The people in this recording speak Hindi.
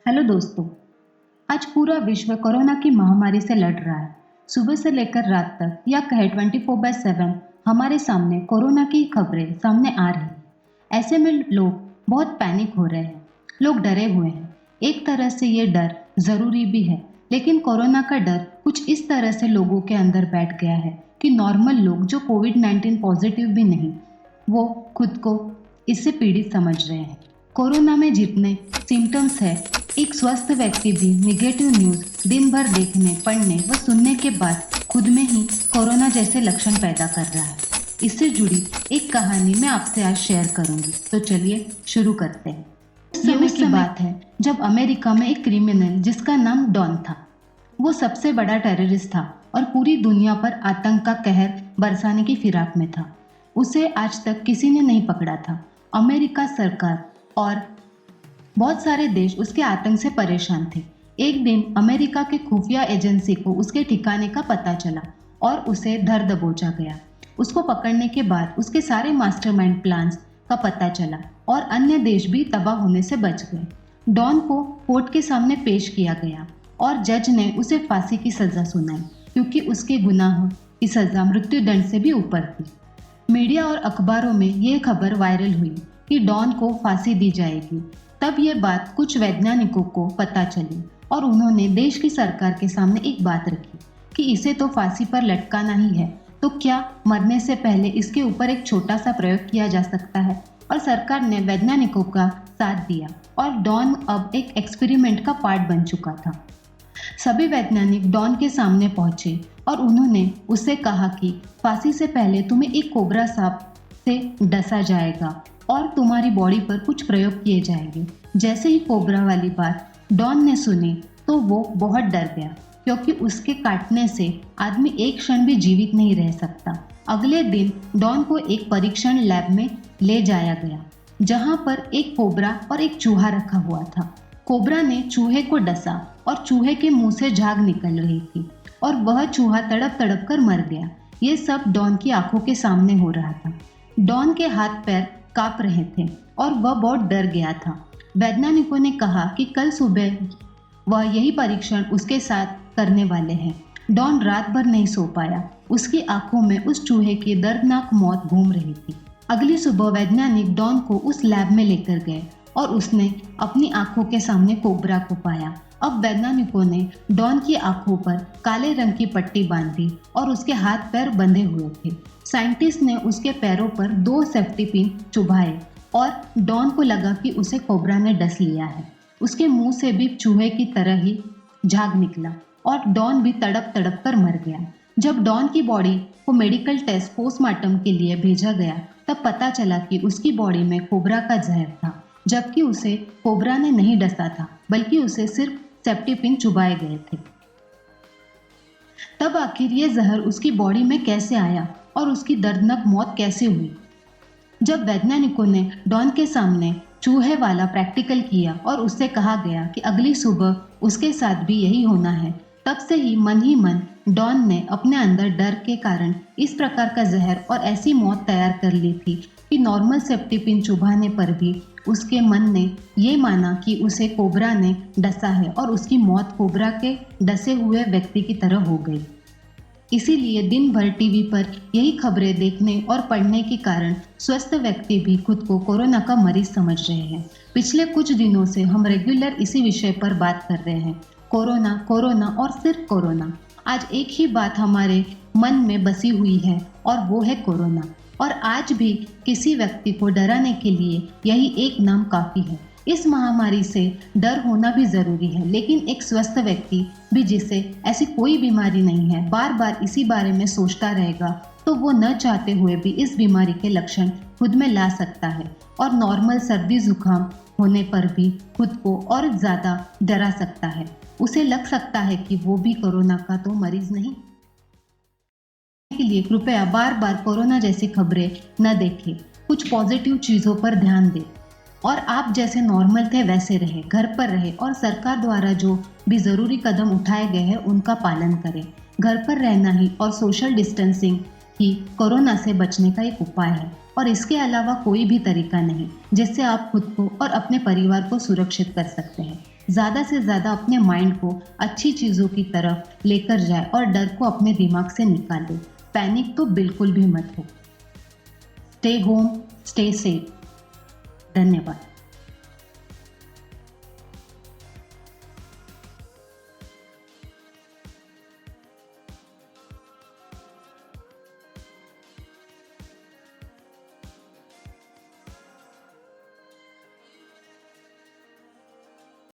हेलो दोस्तों। आज पूरा विश्व कोरोना की महामारी से लड़ रहा है। सुबह से लेकर रात तक या कहे 24/7 हमारे सामने कोरोना की खबरें सामने आ रही हैं। ऐसे में लोग बहुत पैनिक हो रहे हैं। लोग डरे हुए हैं। एक तरह से ये डर ज़रूरी भी है, लेकिन कोरोना का डर कुछ इस तरह से लोगों के अंदर बैठ गया है कि नॉर्मल लोग जो कोविड-19 पॉजिटिव भी नहीं, वो खुद को इससे पीड़ित समझ रहे हैं। कोरोना में जितने सिम्टम्स है, एक स्वस्थ व्यक्ति भी नेगेटिव न्यूज़ दिन भर देखने, पढ़ने व सुनने के बाद खुद में ही कोरोना जैसे लक्षण पैदा कर रहा है। इससे जुड़ी एक कहानी मैं आपसे आज शेयर करूंगी, तो चलिए शुरू करते हैं। उस समय की बात है जब अमेरिका में एक क्रिमिनल जिसका नाम डॉन था, वो सबसे बड़ा टेररिस्ट था और पूरी दुनिया पर आतंक का कहर बरसाने की फिराक में था। उसे आज तक किसी ने नहीं पकड़ा था। अमेरिका सरकार और बहुत सारे देश उसके आतंक से परेशान थे। एक दिन अमेरिका के खुफिया एजेंसी को उसके ठिकाने का पता चला और उसे धर दबोचा गया। उसको पकड़ने के बाद उसके सारे मास्टरमाइंड प्लान्स का पता चला और अन्य देश भी तबाह होने से बच गए। डॉन को कोर्ट के सामने पेश किया गया और जज ने उसे फांसी की सजा सुनाई, क्योंकि उसके गुनाह की सजा मृत्युदंड से भी ऊपर थी। मीडिया और अखबारों में ये खबर वायरल हुई कि डॉन को फांसी दी जाएगी। तब ये बात कुछ वैज्ञानिकों को पता चली और उन्होंने देश की सरकार के सामने एक बात रखी कि इसे तो फांसी पर लटकाना ही है, तो क्या मरने से पहले इसके ऊपर एक छोटा सा प्रयोग किया जा सकता है। और सरकार ने वैज्ञानिकों का साथ दिया और डॉन अब एक एक्सपेरिमेंट का पार्ट बन चुका था। सभी वैज्ञानिक डॉन के सामने पहुंचे और उन्होंने उससे कहा कि फांसी से पहले तुम्हें एक कोबरा सांप से डसा जाएगा और तुम्हारी बॉडी पर कुछ प्रयोग किए जाएंगे। जैसे ही कोबरा वाली बात डॉन ने सुनी तो वो बहुत डर गया, क्योंकि उसके काटने से आदमी एक क्षण भी जीवित नहीं रह सकता। अगले दिन डॉन को एक परीक्षण लैब में ले जाया गया, जहां पर एक कोबरा और एक चूहा रखा हुआ था। कोबरा ने चूहे को डसा और चूहे के मुंह से झाग निकल रही थी और वह चूहा तड़प तड़प कर मर गया। ये सब डॉन की आंखों के सामने हो रहा था। डॉन के हाथ पैर कांप रहे थे और वह बहुत डर गया था। वैज्ञानिकों ने कहा कि कल सुबह वह यही परीक्षण उसके साथ करने वाले हैं। डॉन रात भर नहीं सो पाया। उसकी आंखों में उस चूहे की दर्दनाक मौत घूम रही थी। अगली सुबह वैज्ञानिक डॉन को उस लैब में लेकर गए और उसने अपनी आंखों के सामने कोबरा को पाया। अब वैज्ञानिकों ने डॉन की आंखों पर काले रंग की पट्टी बांधी और उसके हाथ पैर बंधे हुए थे। साइंटिस्ट ने उसके पैरों पर 2 सेफ्टी पिन चुभाए और डॉन को लगा कि उसे कोबरा ने डस लिया है। उसके मुंह से भी चूहे की तरह ही झाग निकला और डॉन भी तड़प तड़प कर मर गया। जब डॉन की बॉडी को मेडिकल टेस्ट पोस्टमार्टम के लिए भेजा गया, तब पता चला कि उसकी बॉडी में कोबरा का जहर था, जबकि उसे कोबरा ने नहीं डसा था, बल्कि उसे सिर्फ सेफ्टी पिन चुभाए गए थे। तब आखिर ये जहर उसकी बॉडी में कैसे आया और उसकी दर्दनाक मौत कैसे हुई? जब वैज्ञानिकों ने डॉन के सामने चूहे वाला प्रैक्टिकल किया और उससे कहा गया कि अगली सुबह उसके साथ भी यही होना है, तब से ही मन डॉन ने अपने अंदर डर के कारण इस प्रकार का जहर और ऐसी मौत तैयार कर ली थी कि नॉर्मल सेफ्टी पिन चुभाने पर भी उसके मन ने ये माना कि उसे कोबरा ने डसा है और उसकी मौत कोबरा के डसे हुए व्यक्ति की तरह हो गई। इसीलिए दिन भर टीवी पर यही खबरें देखने और पढ़ने के कारण स्वस्थ व्यक्ति भी खुद को कोरोना का मरीज समझ रहे हैं। पिछले कुछ दिनों से हम रेगुलर इसी विषय पर बात कर रहे हैं, कोरोना कोरोना और सिर्फ कोरोना। आज एक ही बात हमारे मन में बसी हुई है और वो है कोरोना। और आज भी किसी व्यक्ति को डराने के लिए यही एक नाम काफ़ी है। इस महामारी से डर होना भी ज़रूरी है, लेकिन एक स्वस्थ व्यक्ति भी जिसे ऐसी कोई बीमारी नहीं है, बार बार इसी बारे में सोचता रहेगा, तो वो न चाहते हुए भी इस बीमारी के लक्षण खुद में ला सकता है और नॉर्मल सर्दी जुकाम होने पर भी खुद को और ज़्यादा डरा सकता है। उसे लग सकता है कि वो भी कोरोना का तो मरीज नहीं। के लिए कृपया बार बार कोरोना जैसी खबरें न देखें, कुछ पॉजिटिव चीज़ों पर ध्यान दें और आप जैसे नॉर्मल थे वैसे रहे, घर पर रहे और सरकार द्वारा जो भी ज़रूरी कदम उठाए गए हैं उनका पालन करें। घर पर रहना ही और सोशल डिस्टेंसिंग ही कोरोना से बचने का एक उपाय है और इसके अलावा कोई भी तरीका नहीं जिससे आप खुद को और अपने परिवार को सुरक्षित कर सकते हैं। ज़्यादा से ज़्यादा अपने माइंड को अच्छी चीज़ों की तरफ लेकर जाए और डर को अपने दिमाग से निकाले। पैनिक तो बिल्कुल भी मत हो। Stay home, stay safe. धन्यवाद।